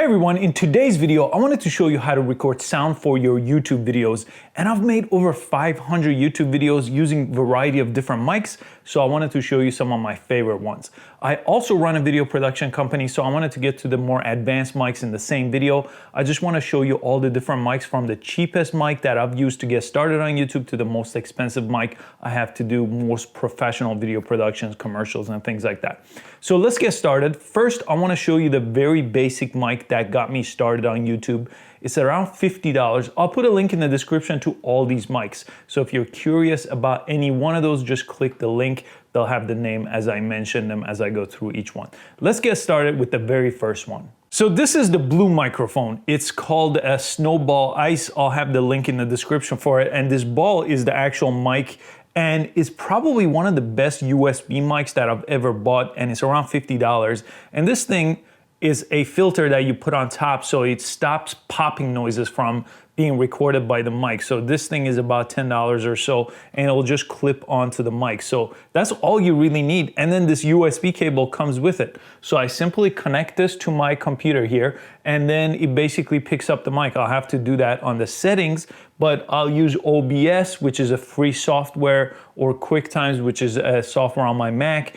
Hey everyone, in today's video, I wanted to show you how to record sound for your YouTube videos. And I've made over 500 YouTube videos using a variety of different mics, so I wanted to show you some of my favorite ones. I also run a video production company, so I wanted to get to the more advanced mics in the same video. I just want to show you all the different mics from the cheapest mic that I've used to get started on YouTube to the most expensive mic I have to do most professional video productions, commercials, and things like that. So let's get started. First, I want to show you the very basic mic that got me started on YouTube. It's around $50. I'll put a link in the description to all these mics. So if you're curious about any one of those, just click the link. They'll have the name as I mention them as I go through each one. Let's get started with the very first one. So this is the blue microphone. It's called a SNOWBALL Ice. I'll have the link in the description for it. And this ball is the actual mic. And it's probably one of the best USB mics that I've ever bought, and it's around $50. And this thing is a filter that you put on top so it stops popping noises from being recorded by the mic. So this thing is about $10 or so, and it'll just clip onto the mic. So that's all you really need. And then this USB cable comes with it. So I simply connect this to my computer here, and then it basically picks up the mic. I'll have to do that on the settings, but I'll use OBS, which is a free software, or QuickTimes, which is a software on my Mac,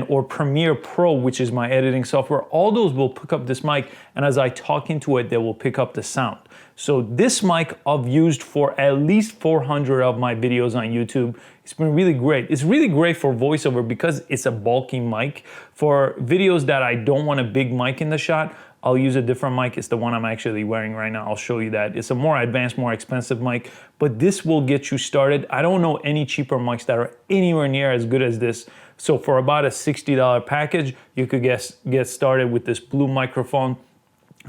or Premiere Pro, which is my editing software. All those will pick up this mic, and as I talk into it, they will pick up the sound. So this mic I've used for at least 400 of my videos on YouTube. It's been really great. It's really great for voiceover because it's a bulky mic. For videos that I don't want a big mic in the shot, I'll use a different mic. It's the one I'm actually wearing right now. I'll show you that. It's a more advanced, more expensive mic, but this will get you started. I don't know any cheaper mics that are anywhere near as good as this. So for about a $60 package, you could get started with this blue microphone.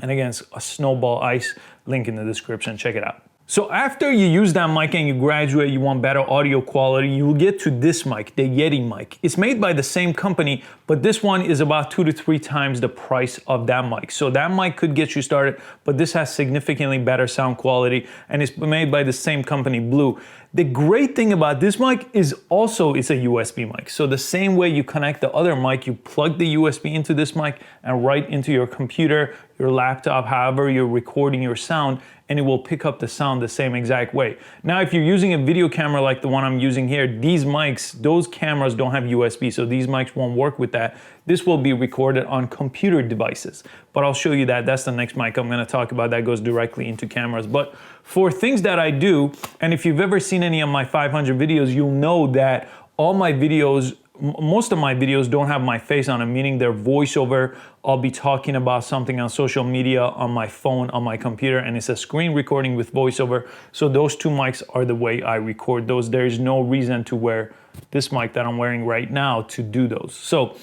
And again, it's a SNOWBALL Ice, link in the description, check it out. So after you use that mic and you graduate, you want better audio quality, you will get to this mic, the YETI mic. It's made by the same company, but this one is about 2 to 3 times the price of that mic. So that mic could get you started, but this has significantly better sound quality, and it's made by the same company, Blue. The great thing about this mic is also it's a USB mic. So the same way you connect the other mic, you plug the USB into this mic and right into your computer, your laptop, however you're recording your sound, and it will pick up the sound the same exact way. Now, if you're using a video camera like the one I'm using here, these mics, those cameras don't have USB, so these mics won't work with that. This will be recorded on computer devices, but I'll show you that. That's the next mic I'm gonna talk about that goes directly into cameras. But for things that I do, and if you've ever seen any of my 500 videos, you'll know that all my videos, most of my videos don't have my face on them, meaning they're voiceover. I'll be talking about something on social media, on my phone, on my computer, and it's a screen recording with voiceover. So those two mics are the way I record those. There is no reason to wear this mic that I'm wearing right now to do those. So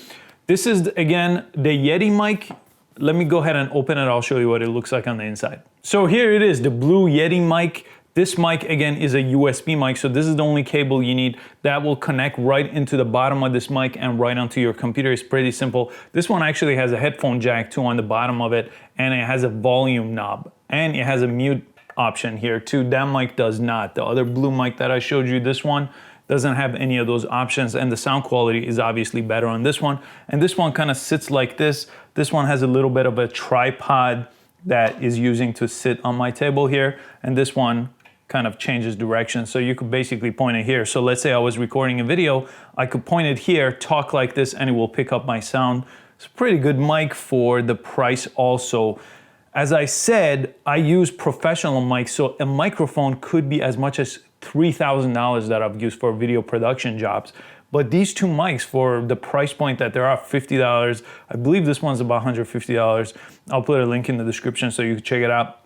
this is, again, the YETI mic. Let me go ahead and open it. I'll show you what it looks like on the inside. So here it is, the blue YETI mic. This mic, again, is a USB mic, so this is the only cable you need that will connect right into the bottom of this mic and right onto your computer. It's pretty simple. This one actually has a headphone jack too on the bottom of it, and it has a volume knob, and it has a mute option here too. That mic does not. The other blue mic that I showed you, this one, doesn't have any of those options, and the sound quality is obviously better on this one. And this one kind of sits like this. This one has a little bit of a tripod that is using to sit on my table here, and this one kind of changes direction. So you could basically point it here. So let's say I was recording a video, I could point it here, talk like this, and it will pick up my sound. It's a pretty good mic for the price also. As I said, I use professional mics, so a microphone could be as much as $3,000 that I've used for video production jobs. But these two mics, for the price point that they're at, $50, I believe this one's about $150. I'll put a link in the description so you can check it out,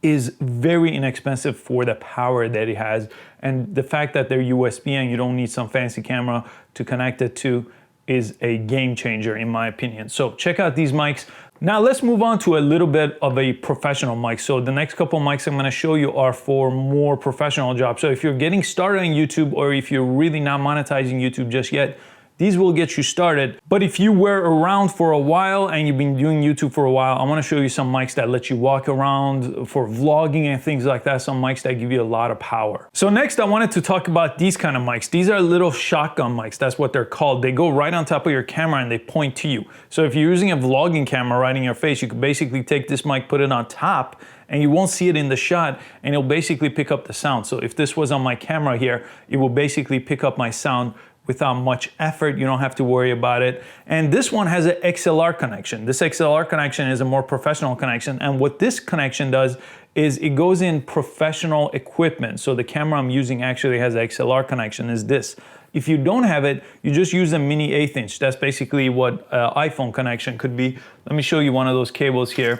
is very inexpensive for the power that it has. And the fact that they're USB and you don't need some fancy camera to connect it to is a game changer in my opinion. So check out these mics. Now let's move on to a little bit of a professional mic. So the next couple of mics I'm gonna show you are for more professional jobs. So if you're getting started on YouTube, or if you're really not monetizing YouTube just yet, These will get you started. But if you were around for a while and you've been doing YouTube for a while, I want to show you some mics that let you walk around for vlogging and things like that. Some mics that give you a lot of power. So next I wanted to talk about these kind of mics. These are little shotgun mics. That's what they're called. They go right on top of your camera and they point to you. So if you're using a vlogging camera right in your face, you could basically take this mic, put it on top, and you won't see it in the shot, and it'll basically pick up the sound. So if this was on my camera here, it will basically pick up my sound without much effort. You don't have to worry about it. And this one has an XLR connection. This XLR connection is a more professional connection. And what this connection does is it goes in professional equipment. So the camera I'm using actually has an XLR connection, is this. If you don't have it, you just use a mini 1/8 inch. That's basically what iPhone connection could be. Let me show you one of those cables here.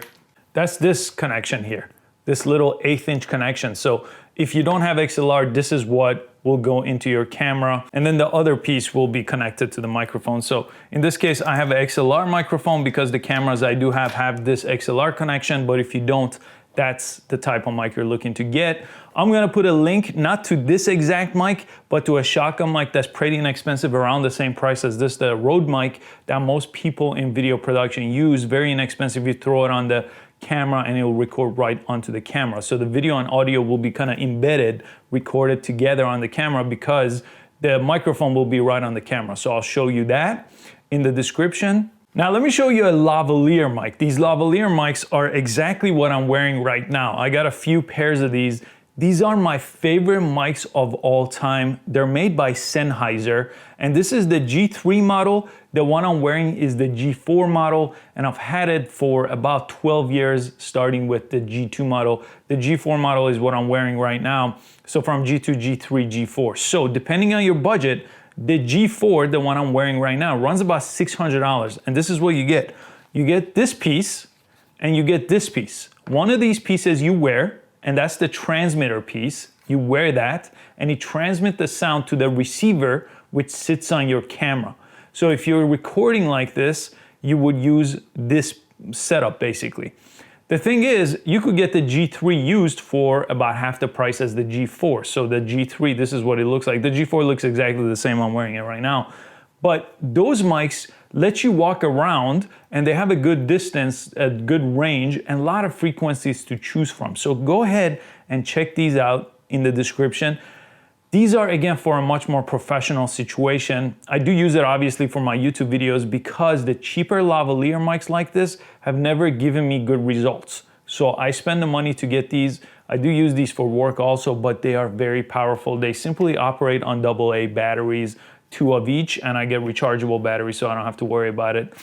That's this connection here, this little 1/8 inch connection. So if you don't have XLR, this is what will go into your camera, and then the other piece will be connected to the microphone. So in this case, I have an XLR microphone because the cameras I do have this XLR connection, but if you don't, that's the type of mic you're looking to get. I'm gonna put a link, not to this exact mic, but to a shotgun mic that's pretty inexpensive, around the same price as this, the Rode mic that most people in video production use. Very inexpensive. You throw it on the camera and it will record right onto the camera. So the video and audio will be kind of embedded, recorded together on the camera because the microphone will be right on the camera. So I'll show you that in the description. Now let me show you a lavalier mic. These lavalier mics are exactly what I'm wearing right now. I got a few pairs of these. These are my favorite mics of all time. They're made by Sennheiser, and this is the G3 model. The one I'm wearing is the G4 model, and I've had it for about 12 years, starting with the G2 model. The G4 model is what I'm wearing right now. So from G2, G3, G4. So depending on your budget, the G4, the one I'm wearing right now, runs about $600. And this is what you get. You get this piece, and you get this piece. One of these pieces you wear, and that's the transmitter piece. You wear that, and it transmits the sound to the receiver, which sits on your camera. So if you're recording like this, you would use this setup basically. The thing is, you could get the G3 used for about half the price as the G4. So the G3, this is what it looks like. The G4 looks exactly the same. I'm wearing it right now. But those mics let you walk around, and they have a good distance, a good range, and a lot of frequencies to choose from. So go ahead and check these out in the description. These are, again, for a much more professional situation. I do use it obviously for my YouTube videos because the cheaper lavalier mics like this have never given me good results. So I spend the money to get these. I do use these for work also, but they are very powerful. They simply operate on AA batteries, 2 of each, and I get rechargeable batteries, so I don't have to worry about it.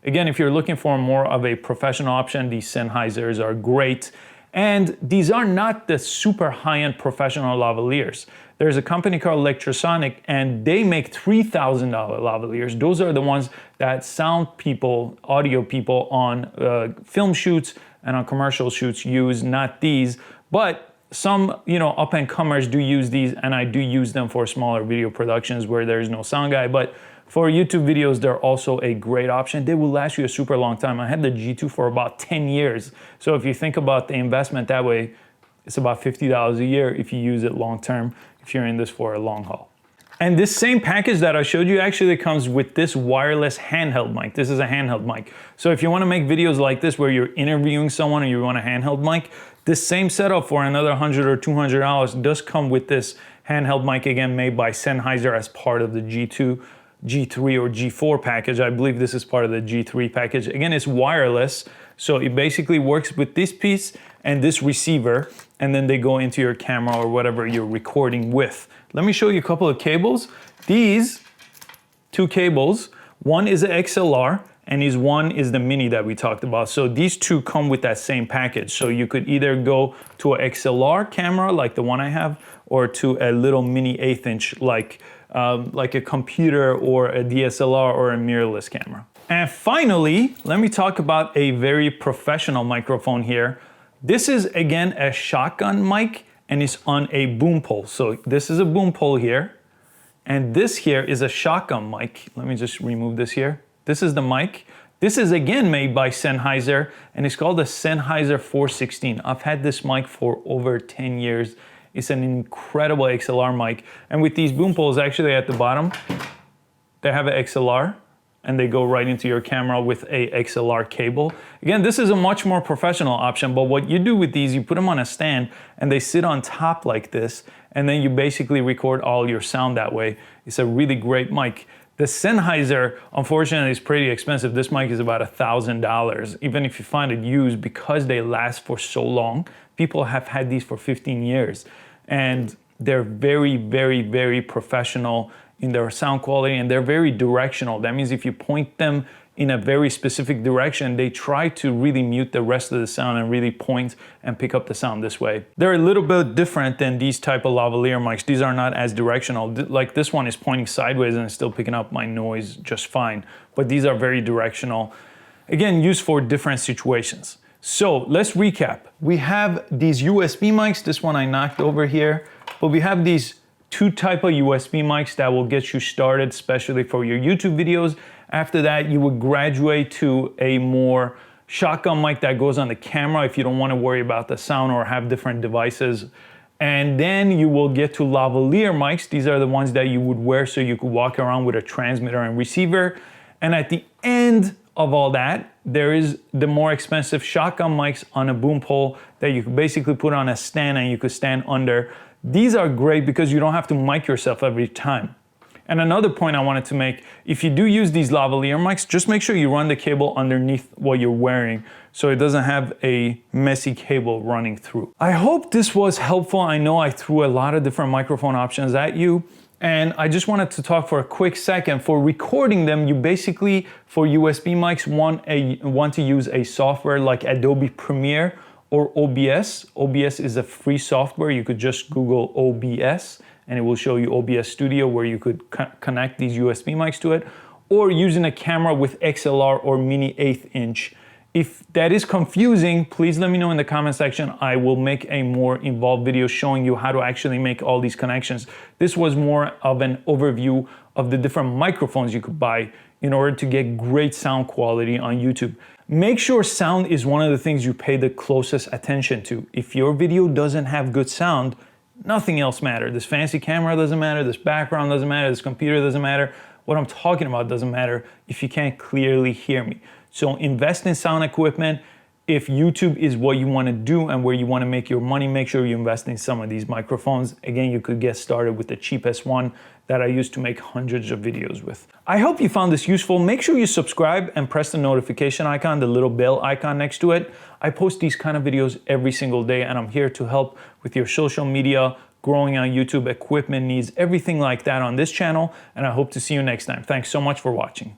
Again, if you're looking for more of a professional option, these Sennheisers are great. And these are not the super high-end professional lavaliers. There's a company called Electrosonic, and they make $3,000 lavaliers. Those are the ones that sound people, audio people on film shoots and on commercial shoots use, not these. But some, up-and-comers do use these, and I do use them for smaller video productions where there's no sound guy. But for YouTube videos, they're also a great option. They will last you a super long time. I had the G2 for about 10 years. So if you think about the investment that way, it's about $50 a year if you use it long term, if you're in this for a long haul. And this same package that I showed you actually comes with this wireless handheld mic. This is a handheld mic. So if you want to make videos like this where you're interviewing someone and you want a handheld mic, this same setup for another $100 or $200 does come with this handheld mic, again made by Sennheiser as part of the G2, G3 or G4 package. I believe this is part of the G3 package. Again, it's wireless, so it basically works with this piece and this receiver, and then they go into your camera or whatever you're recording with. Let me show you a couple of cables. These 2 cables, one is an XLR and one is the mini that we talked about. So these 2 come with that same package. So you could either go to an XLR camera like the one I have, or to a little mini 1/8 inch like a computer or a DSLR or a mirrorless camera. And finally, let me talk about a very professional microphone here. This is, again, a shotgun mic, and it's on a boom pole. So this is a boom pole here, and this here is a shotgun mic. Let me just remove this here. This is the mic. This is, again, made by Sennheiser, and it's called the Sennheiser 416. I've had this mic for over 10 years. It's an incredible XLR mic. And with these boom poles actually at the bottom, They have an XLR, and they go right into your camera with a XLR cable. Again, this is a much more professional option, but what you do with these, you put them on a stand and they sit on top like this, and then you basically record all your sound that way. It's a really great mic. The Sennheiser, unfortunately, is pretty expensive. This mic is about $1,000. Even if you find it used, because they last for so long, people have had these for 15 years. And they're very, very, very professional in their sound quality, and they're very directional. That means if you point them in a very specific direction, they try to really mute the rest of the sound and really point and pick up the sound this way. They're a little bit different than these type of lavalier mics. These are not as directional. Like this one is pointing sideways and it's still picking up my noise just fine. But these are very directional. Again, used for different situations. So let's recap. We have these USB mics. This one I knocked over here, but we have these two type of USB mics that will get you started, especially for your YouTube videos. After that, you would graduate to a more shotgun mic that goes on the camera if you don't want to worry about the sound or have different devices. And then you will get to lavalier mics. These are the ones that you would wear so you could walk around with a transmitter and receiver. And at the end of all that, there is the more expensive shotgun mics on a boom pole that you could basically put on a stand and you could stand under. These are great because you don't have to mic yourself every time. And another point I wanted to make, if you do use these lavalier mics, just make sure you run the cable underneath what you're wearing so it doesn't have a messy cable running through. I hope this was helpful. I know I threw a lot of different microphone options at you, and I just wanted to talk for a quick second. For recording them, you basically, for USB mics, want to use a software like Adobe Premiere or OBS. OBS is a free software. You could just Google OBS and it will show you OBS Studio where you could connect these USB mics to it, or using a camera with XLR or mini 1/8 inch. If that is confusing, please let me know in the comment section. I will make a more involved video showing you how to actually make all these connections. This was more of an overview of the different microphones you could buy in order to get great sound quality on YouTube. Make sure sound is one of the things you pay the closest attention to. If your video doesn't have good sound, nothing else matters. This fancy camera doesn't matter, this background doesn't matter, this computer doesn't matter. What I'm talking about doesn't matter if you can't clearly hear me. So invest in sound equipment. If YouTube is what you want to do and where you want to make your money, make sure you invest in some of these microphones. Again, you could get started with the cheapest one that I used to make hundreds of videos with. I hope you found this useful. Make sure you subscribe and press the notification icon, the little bell icon next to it. I post these kind of videos every single day, and I'm here to help with your social media, growing on YouTube, equipment needs, everything like that on this channel. And I hope to see you next time. Thanks so much for watching.